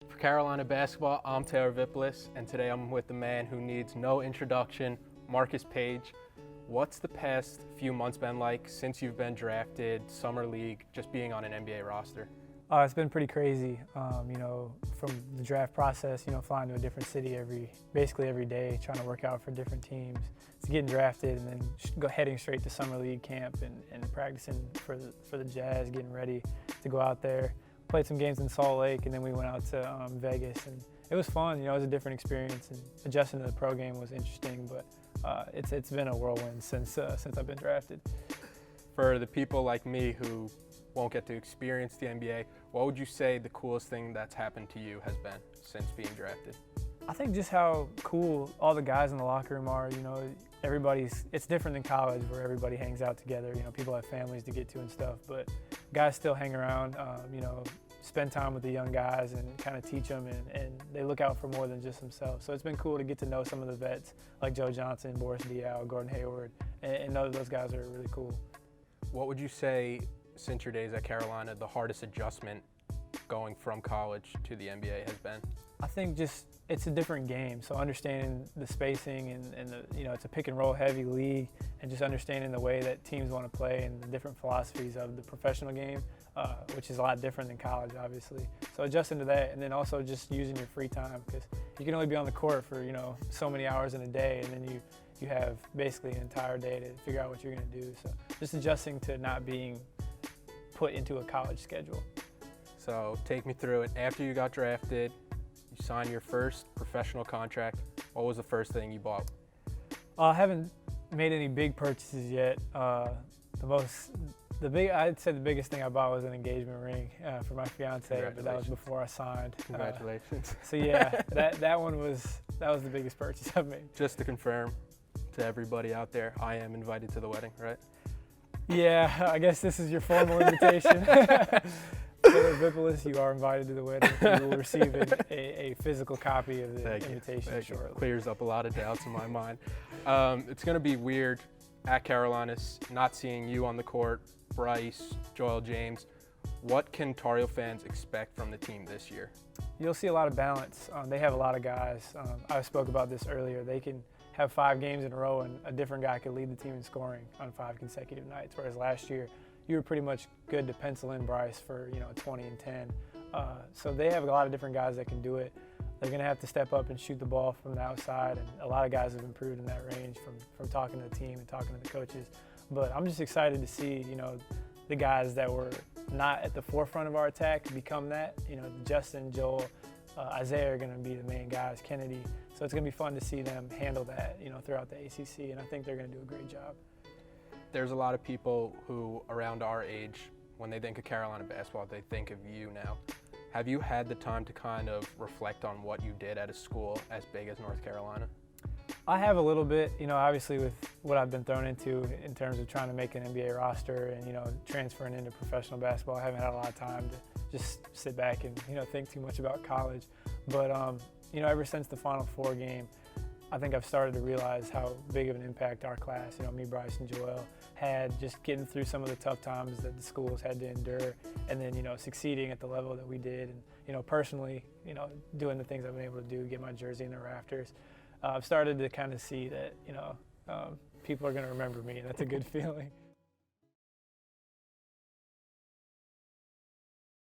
For Carolina basketball, I'm Taylor Vippolis, and today I'm with the man who needs no introduction, Paige. What's the past few months been like since you've been drafted, summer league, just being on an NBA roster? It's been pretty crazy, from the draft process, flying to a different city basically every day, trying to work out for different teams, to getting drafted and then heading straight to summer league camp and practicing for the Jazz, getting ready to go out there. Played some games in Salt Lake, and then we went out to Vegas, and it was fun. It was a different experience, and adjusting to the pro game was interesting, but it's been a whirlwind since I've been drafted. For the people like me who won't get to experience the NBA, what would you say the coolest thing that's happened to you has been since being drafted? I think just how cool all the guys in the locker room are. It's different than college where everybody hangs out together. People have families to get to and stuff, but guys still hang around, spend time with the young guys and kind of teach them, and they look out for more than just themselves. So it's been cool to get to know some of the vets like Joe Johnson, Boris Diaw, Gordon Hayward, and know that those guys are really cool. What would you say, since your days at Carolina, the hardest adjustment going from college to the NBA has been? I think just it's a different game, so understanding the spacing and it's a pick and roll heavy league, and just understanding the way that teams want to play and the different philosophies of the professional game, which is a lot different than college, obviously. So adjusting to that, and then also just using your free time, because you can only be on the court for so many hours in a day, and then you have basically an entire day to figure out what you're going to do. So just adjusting to not being put into a college schedule. So take me through it. After you got drafted, you signed your first professional contract. What was the first thing you bought? I haven't made any big purchases yet. I'd say the biggest thing I bought was an engagement ring for my fiance, but that was before I signed. Congratulations. So yeah, that was the biggest purchase I've made. Just to confirm to everybody out there, I am invited to the wedding, right? Yeah, I guess this is your formal invitation. Taylor Vippolis, you are invited to the wedding. You will receive a physical copy of the invitation shortly. Clears up a lot of doubts in my mind. It's going to be weird at Carolina not seeing you on the court, Bryce, Joel James. What can Tar Heel fans expect from the team this year? You'll see a lot of balance. They have a lot of guys. I spoke about this earlier. They can have 5 games in a row and a different guy could lead the team in scoring on 5 consecutive nights, whereas last year you were pretty much good to pencil in Bryce for 20 and 10. So they have a lot of different guys that can do it. They're going to have to step up and shoot the ball from the outside, and a lot of guys have improved in that range from talking to the team and talking to the coaches. But I'm just excited to see the guys that were not at the forefront of our attack become that. Justin, Joel, Isaiah are going to be the main guys, Kennedy. So it's going to be fun to see them handle that throughout the ACC, and I think they're going to do a great job. There's a lot of people who, around our age, when they think of Carolina basketball, they think of you now. Have you had the time to kind of reflect on what you did at a school as big as North Carolina? I have a little bit, obviously with what I've been thrown into in terms of trying to make an NBA roster and, transferring into professional basketball. I haven't had a lot of time to just sit back and, think too much about college. But, ever since the Final Four game, I think I've started to realize how big of an impact our class, me, Bryce, and Joel, had just getting through some of the tough times that the schools had to endure, and then, succeeding at the level that we did, and, personally, doing the things I've been able to do, get my jersey in the rafters. I've started to kind of see that, people are going to remember me, and that's a good feeling.